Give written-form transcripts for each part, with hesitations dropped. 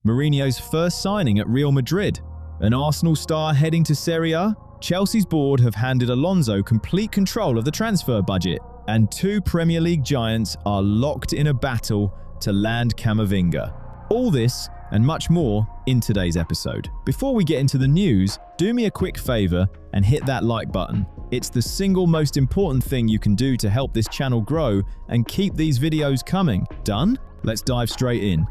Mourinho's first signing at Real Madrid. An Arsenal star heading to Serie A? Chelsea's board have handed Alonso complete control of the transfer budget, and two Premier League giants are locked in a battle to land Camavinga. All this and much more in today's episode. Before we get into the news, do me a quick favor and hit that like button. It's the single most important thing you can do to help this channel grow and keep these videos coming. Done? Let's dive straight in.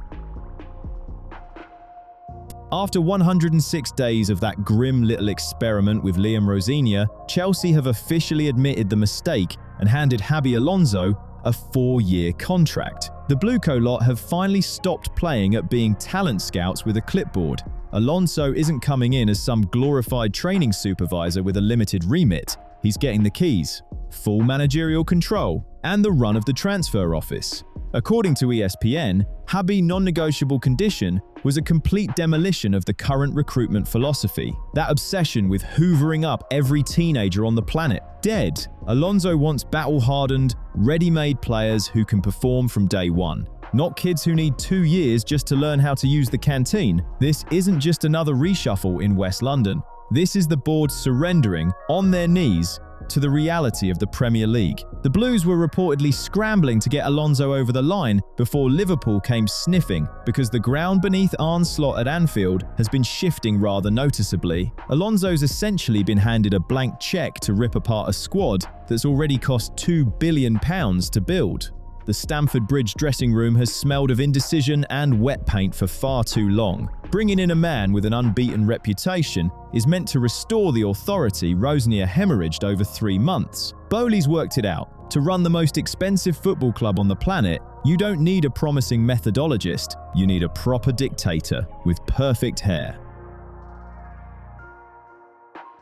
After 106 days of that grim little experiment with Liam Rosinia, Chelsea have officially admitted the mistake and handed Xabi Alonso a 4-year contract. The Blueco lot have finally stopped playing at being talent scouts with a clipboard. Alonso isn't coming in as some glorified training supervisor with a limited remit. He's getting the keys, full managerial control, and the run of the transfer office. According to ESPN, Xabi's non-negotiable condition was a complete demolition of the current recruitment philosophy. That obsession with hoovering up every teenager on the planet. Dead. Alonso wants battle-hardened, ready-made players who can perform from day one. Not kids who need 2 years just to learn how to use the canteen. This isn't just another reshuffle in West London. This is the board surrendering, on their knees, to the reality of the Premier League. The Blues were reportedly scrambling to get Alonso over the line before Liverpool came sniffing because the ground beneath Arne's slot at Anfield has been shifting rather noticeably. Alonso's essentially been handed a blank check to rip apart a squad that's already cost £2 billion to build. The Stamford Bridge dressing room has smelled of indecision and wet paint for far too long. Bringing in a man with an unbeaten reputation is meant to restore the authority Rosinia hemorrhaged over 3 months. Bowley's worked it out. To run the most expensive football club on the planet, you don't need a promising methodologist, you need a proper dictator with perfect hair.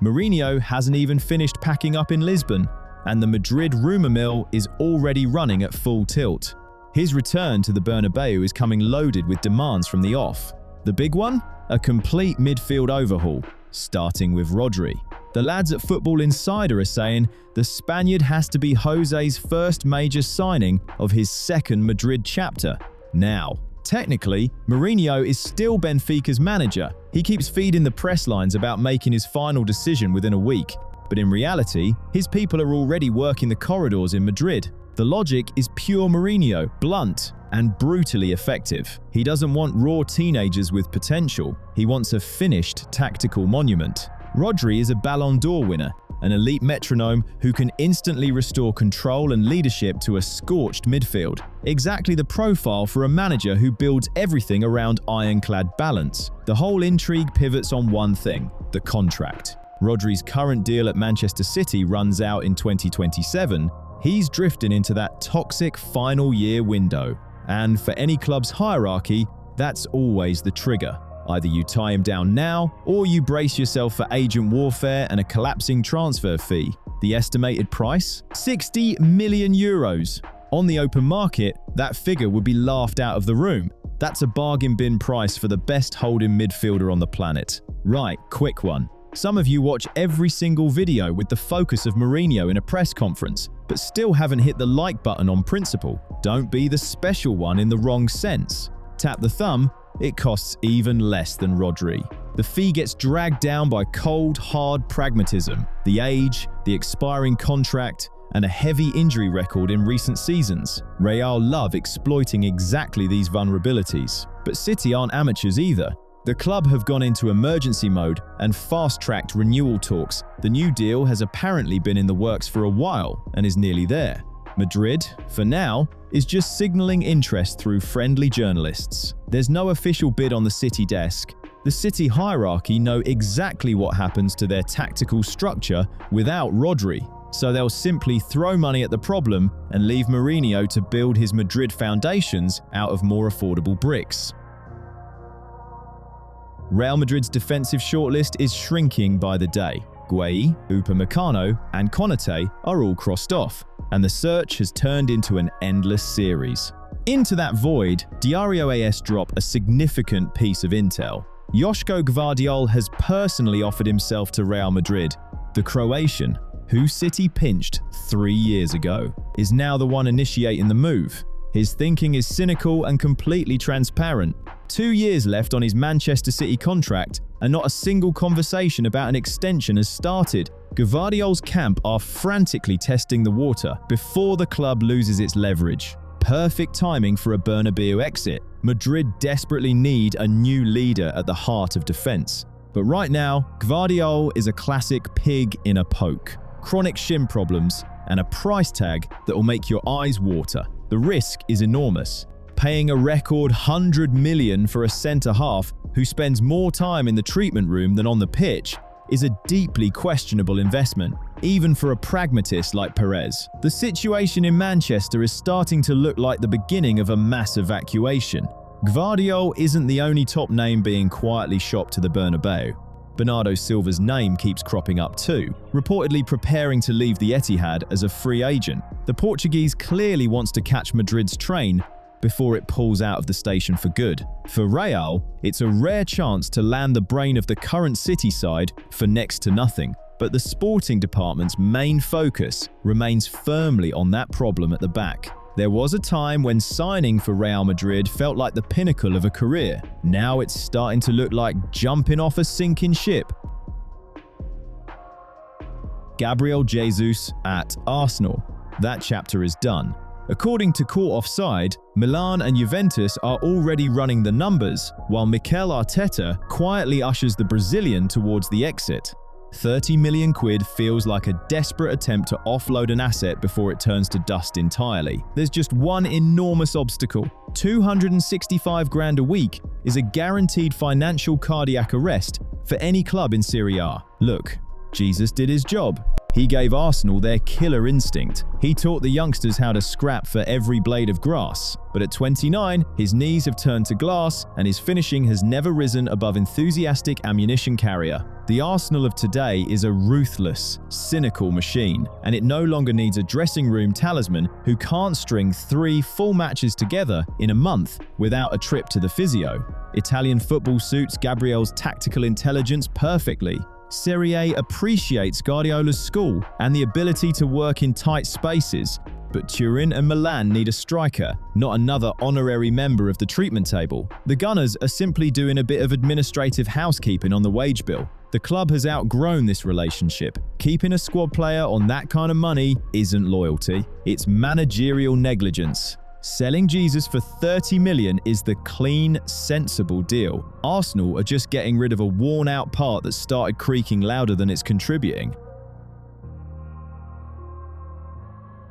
Mourinho hasn't even finished packing up in Lisbon, and the Madrid rumour mill is already running at full tilt. His return to the Bernabeu is coming loaded with demands from the off. The big one? A complete midfield overhaul, starting with Rodri. The lads at Football Insider are saying the Spaniard has to be Jose's first major signing of his second Madrid chapter. Now, technically, Mourinho is still Benfica's manager. He keeps feeding the press lines about making his final decision within a week. But in reality, his people are already working the corridors in Madrid. The logic is pure Mourinho, blunt and brutally effective. He doesn't want raw teenagers with potential. He wants a finished tactical monument. Rodri is a Ballon d'Or winner, an elite metronome who can instantly restore control and leadership to a scorched midfield. Exactly the profile for a manager who builds everything around ironclad balance. The whole intrigue pivots on one thing: the contract. Rodri's current deal at Manchester City runs out in 2027. He's drifting into that toxic final year window. And for any club's hierarchy, that's always the trigger. Either you tie him down now, or you brace yourself for agent warfare and a collapsing transfer fee. The estimated price? €60 million. On the open market, that figure would be laughed out of the room. That's a bargain bin price for the best holding midfielder on the planet. Right, quick one. Some of you watch every single video with the focus of Mourinho in a press conference, but still haven't hit the like button on principle. Don't be the special one in the wrong sense. Tap the thumb, it costs even less than Rodri. The fee gets dragged down by cold, hard pragmatism, the age, the expiring contract, and a heavy injury record in recent seasons. Real love exploiting exactly these vulnerabilities. But City aren't amateurs either. The club have gone into emergency mode and fast-tracked renewal talks. The new deal has apparently been in the works for a while and is nearly there. Madrid, for now, is just signalling interest through friendly journalists. There's no official bid on the City desk. The City hierarchy know exactly what happens to their tactical structure without Rodri, so they'll simply throw money at the problem and leave Mourinho to build his Madrid foundations out of more affordable bricks. Real Madrid's defensive shortlist is shrinking by the day. Gueye, Upamecano, and Konate are all crossed off, and the search has turned into an endless series. Into that void, Diario AS drop a significant piece of intel. Joško Gvardiol has personally offered himself to Real Madrid. The Croatian, who City pinched 3 years ago, is now the one initiating the move. His thinking is cynical and completely transparent. 2 years left on his Manchester City contract, and not a single conversation about an extension has started. Gvardiol's camp are frantically testing the water before the club loses its leverage. Perfect timing for a Bernabeu exit. Madrid desperately need a new leader at the heart of defense. But right now, Gvardiol is a classic pig in a poke. Chronic shin problems and a price tag that will make your eyes water. The risk is enormous. Paying a record $100 million for a centre-half who spends more time in the treatment room than on the pitch is a deeply questionable investment, even for a pragmatist like Perez. The situation in Manchester is starting to look like the beginning of a mass evacuation. Gvardiol isn't the only top name being quietly shopped to the Bernabeu. Bernardo Silva's name keeps cropping up too, reportedly preparing to leave the Etihad as a free agent. The Portuguese clearly wants to catch Madrid's train before it pulls out of the station for good. For Real, it's a rare chance to land the brain of the current City side for next to nothing, but the sporting department's main focus remains firmly on that problem at the back. There was a time when signing for Real Madrid felt like the pinnacle of a career. Now it's starting to look like jumping off a sinking ship. Gabriel Jesus at Arsenal. That chapter is done. According to Caught Offside, Milan and Juventus are already running the numbers, while Mikel Arteta quietly ushers the Brazilian towards the exit. 30 million quid feels like a desperate attempt to offload an asset before it turns to dust entirely. There's just one enormous obstacle. 265 grand a week is a guaranteed financial cardiac arrest for any club in Serie A. Look, Jesus did his job. He gave Arsenal their killer instinct. He taught the youngsters how to scrap for every blade of grass. But at 29, his knees have turned to glass and his finishing has never risen above enthusiastic ammunition carrier. The Arsenal of today is a ruthless, cynical machine, and it no longer needs a dressing room talisman who can't string 3 full matches together in a month without a trip to the physio. Italian football suits Gabriel's tactical intelligence perfectly. Serie A appreciates Guardiola's school and the ability to work in tight spaces, but Turin and Milan need a striker, not another honorary member of the treatment table. The Gunners are simply doing a bit of administrative housekeeping on the wage bill. The club has outgrown this relationship. Keeping a squad player on that kind of money isn't loyalty, it's managerial negligence. Selling Jesus for 30 million is the clean, sensible deal. Arsenal are just getting rid of a worn-out part that started creaking louder than it's contributing.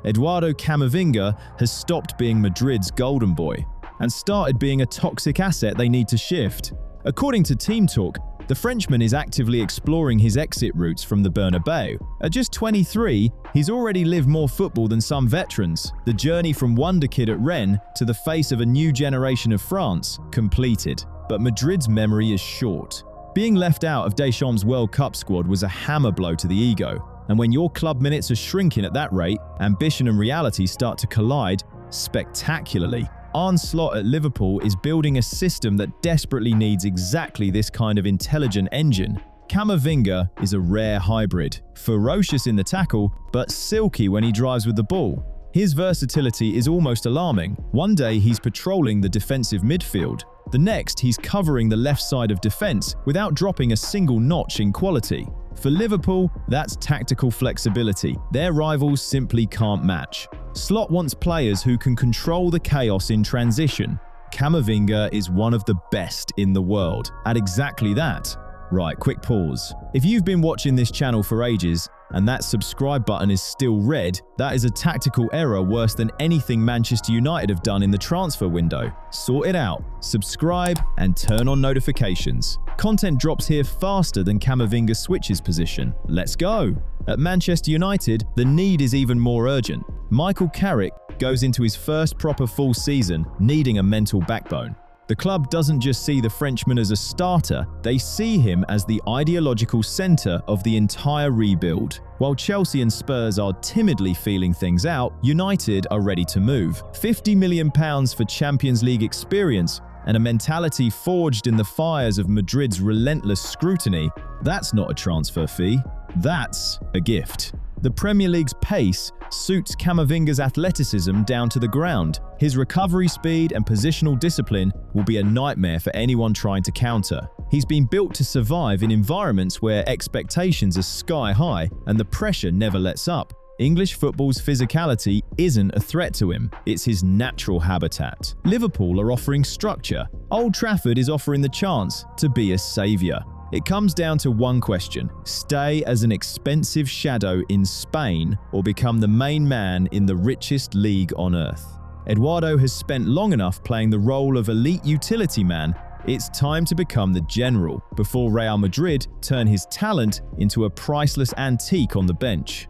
Eduardo Camavinga has stopped being Madrid's golden boy and started being a toxic asset they need to shift. According to Team Talk, the Frenchman is actively exploring his exit routes from the Bernabeu. At just 23, he's already lived more football than some veterans. The journey from wonder kid at Rennes to the face of a new generation of France completed. But Madrid's memory is short. Being left out of Deschamps' World Cup squad was a hammer blow to the ego. And when your club minutes are shrinking at that rate, ambition and reality start to collide spectacularly. Arne Slot at Liverpool is building a system that desperately needs exactly this kind of intelligent engine. Camavinga is a rare hybrid, ferocious in the tackle, but silky when he drives with the ball. His versatility is almost alarming. One day he's patrolling the defensive midfield. The next he's covering the left side of defense without dropping a single notch in quality. For Liverpool, that's tactical flexibility their rivals simply can't match. Slot wants players who can control the chaos in transition. Camavinga is one of the best in the world at exactly that. Right, quick pause. If you've been watching this channel for ages and that subscribe button is still red, that is a tactical error worse than anything Manchester United have done in the transfer window. Sort it out, subscribe and turn on notifications. Content drops here faster than Camavinga switches position. Let's go! At Manchester United, the need is even more urgent. Michael Carrick goes into his first proper full season needing a mental backbone. The club doesn't just see the Frenchman as a starter, they see him as the ideological centre of the entire rebuild. While Chelsea and Spurs are timidly feeling things out, United are ready to move. £50 million for Champions League experience and a mentality forged in the fires of Madrid's relentless scrutiny, that's not a transfer fee, that's a gift. The Premier League's pace suits Camavinga's athleticism down to the ground. His recovery speed and positional discipline will be a nightmare for anyone trying to counter. He's been built to survive in environments where expectations are sky high and the pressure never lets up. English football's physicality isn't a threat to him, it's his natural habitat. Liverpool are offering structure. Old Trafford is offering the chance to be a saviour. It comes down to one question: stay as an expensive shadow in Spain or become the main man in the richest league on earth. Eduardo has spent long enough playing the role of elite utility man. It's time to become the general before Real Madrid turn his talent into a priceless antique on the bench.